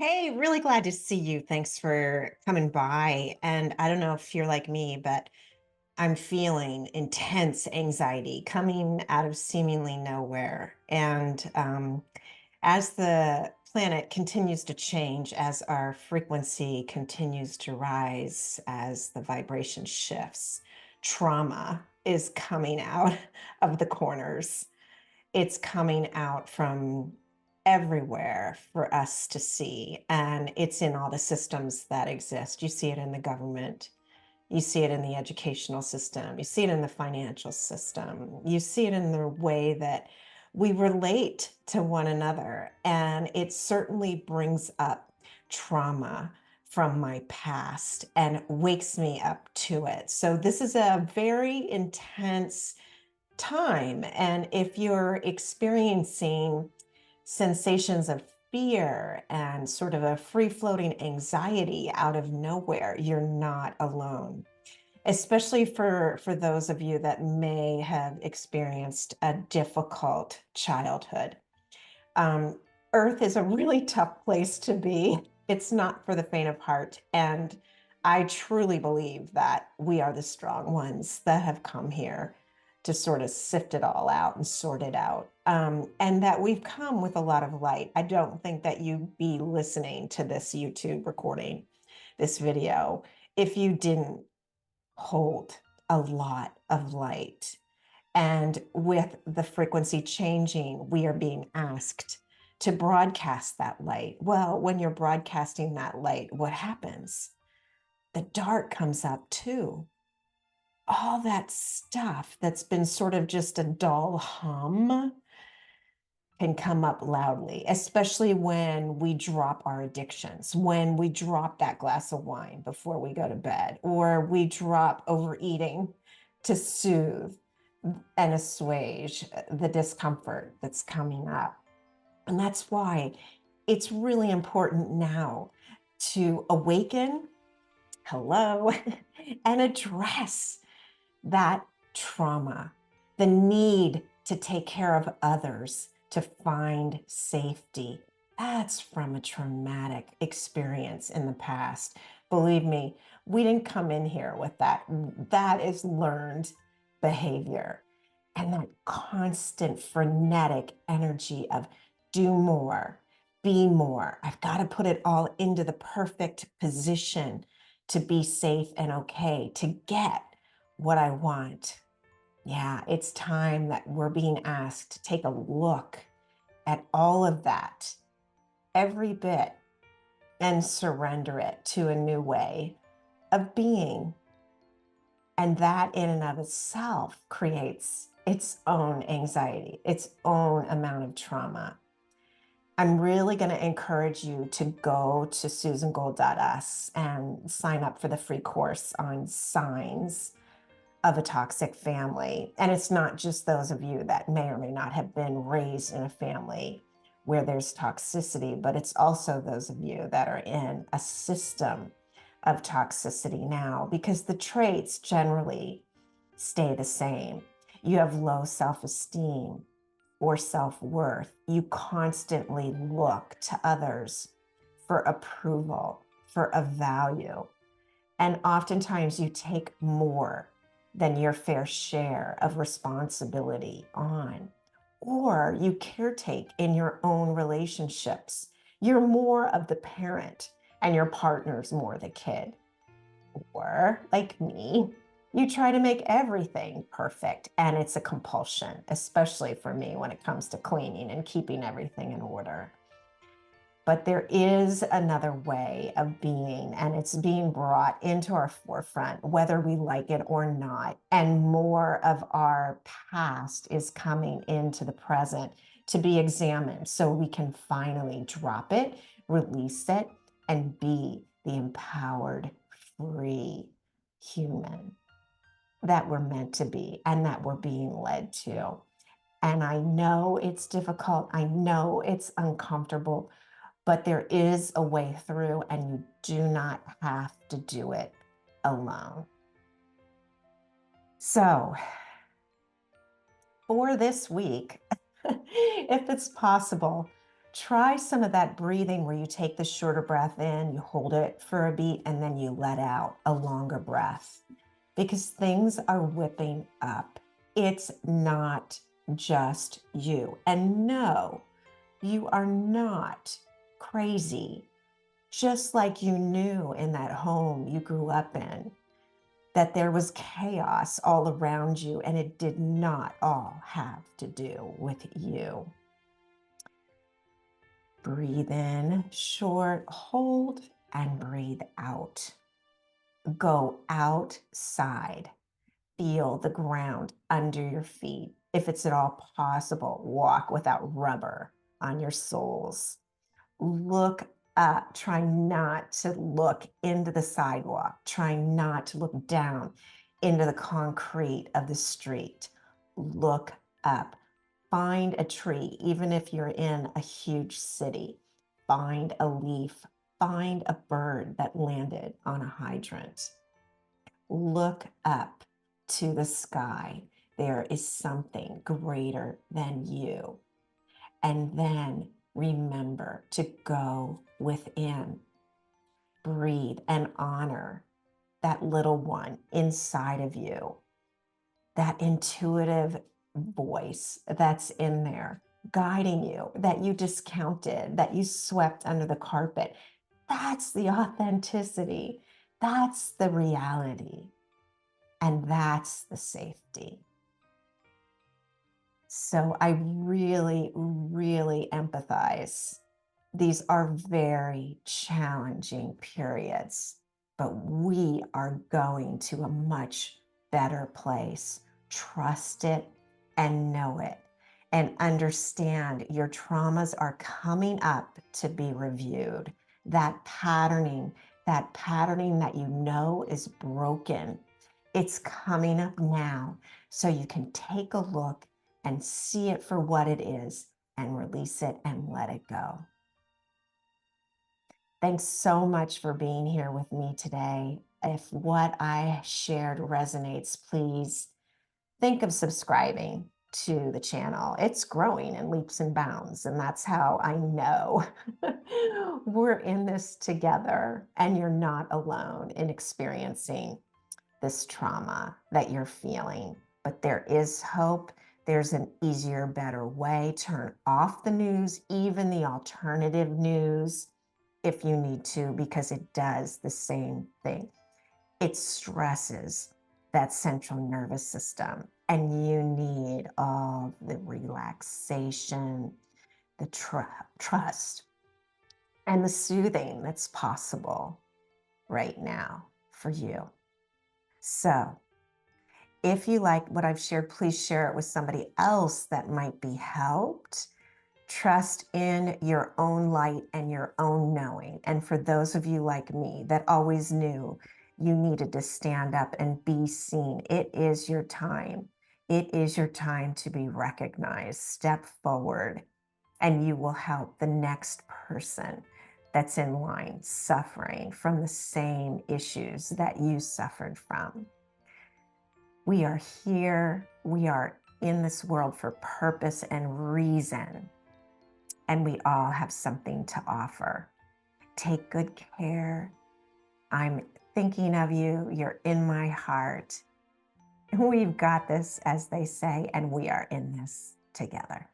Hey, really glad to see you. Thanks for coming by. And I don't know if you're like me, but I'm feeling intense anxiety coming out of seemingly nowhere. And as the planet continues to change, as our frequency continues to rise, as the vibration shifts, trauma is coming out of the corners. It's coming out from everywhere for us to see. And it's in all the systems that exist. You see it in the government, you see it in the educational system, you see it in the financial system, you see it in the way that we relate to one another. And it certainly brings up trauma from my past and wakes me up to it. So, this is a very intense time. And if you're experiencing sensations of fear and sort of a free floating anxiety out of nowhere, you're not alone. Especially for those of you that may have experienced a difficult childhood. Um, Earth is a really tough place to be. It's not for the faint of heart. And I truly believe that we are the strong ones that have come here to sort of sift it all out and sort it out. And that we've come with a lot of light. I don't think that you'd be listening to this YouTube recording, this video, if you didn't hold a lot of light. And with the frequency changing, we are being asked to broadcast that light. Well, when you're broadcasting that light, what happens? The dark comes up too. All that stuff that's been sort of just a dull hum can come up loudly, especially when we drop our addictions, when we drop that glass of wine before we go to bed, or we drop overeating to soothe and assuage the discomfort that's coming up. And that's why it's really important now to awaken, hello, and address that trauma, the need to take care of others, to find safety. That's from a traumatic experience in the past. Believe me, we didn't come in here with that. That is learned behavior. And that constant frenetic energy of do more, be more. I've got to put it all into the perfect position to be safe and okay, to get what I want. Yeah, it's time that we're being asked to take a look at all of that, every bit, and surrender it to a new way of being. And that in and of itself creates its own anxiety, its own amount of trauma. I'm really going to encourage you to go to susangold.us and sign up for the free course on signs of a toxic family. And it's not just those of you that may or may not have been raised in a family where there's toxicity, but it's also those of you that are in a system of toxicity now, because the traits generally stay the same. You have low self-esteem or self-worth. You constantly look to others for approval, for a value. And oftentimes you take more than your fair share of responsibility on, or you caretake in your own relationships. You're more of the parent and your partner's more the kid. Or, like me, you try to make everything perfect, and it's a compulsion, especially for me when it comes to cleaning and keeping everything in order. But there is another way of being, and it's being brought into our forefront, whether we like it or not. And more of our past is coming into the present to be examined so we can finally drop it, release it, and be the empowered, free human that we're meant to be and that we're being led to. And I know it's difficult. I know it's uncomfortable, but there is a way through, and you do not have to do it alone. So, for this week, if it's possible, Try some of that breathing where you take the shorter breath in, you hold it for a beat, and then you let out a longer breath because things are whipping up. It's not just you. And no, you are not crazy. Just like you knew in that home you grew up in, that there was chaos all around you, and it did not all have to do with you. Breathe in, short, hold, and breathe out. Go outside. Feel the ground under your feet. If it's at all possible, walk without rubber on your soles. Look up. Try not to look into the sidewalk. Try not to look down into the concrete of the street. Look up. Find a tree, even if you're in a huge city. Find a leaf. Find a bird that landed on a hydrant. Look up to the sky. There is something greater than you. And then remember to go within. Breathe and honor that little one inside of you, that intuitive voice that's in there guiding you, that you discounted, that you swept under the carpet. That's the authenticity. That's the reality. And that's the safety. So I really, really empathize. These are very challenging periods, but we are going to a much better place. Trust it and know it, and understand your traumas are coming up to be reviewed. That patterning that you know is broken, it's coming up now, so you can take a look and see it for what it is and release it and let it go. Thanks so much for being here with me today. If what I shared resonates, please think of subscribing to the channel. It's growing in leaps and bounds, and that's how I know we're in this together and you're not alone in experiencing this trauma that you're feeling. But there is hope. There's an easier, better way. Turn off the news, even the alternative news, if you need to, because it does the same thing. It stresses that central nervous system, and you need all the relaxation, the trust, and the soothing that's possible right now for you. So, if you like what I've shared, please share it with somebody else that might be helped. Trust in your own light and your own knowing. And for those of you like me that always knew you needed to stand up and be seen, it is your time. It is your time to be recognized. Step forward, and you will help the next person that's in line suffering from the same issues that you suffered from. We are here. We are in this world for purpose and reason, and we all have something to offer. Take good care. I'm thinking of you. You're in my heart. We've got this, as they say, and we are in this together.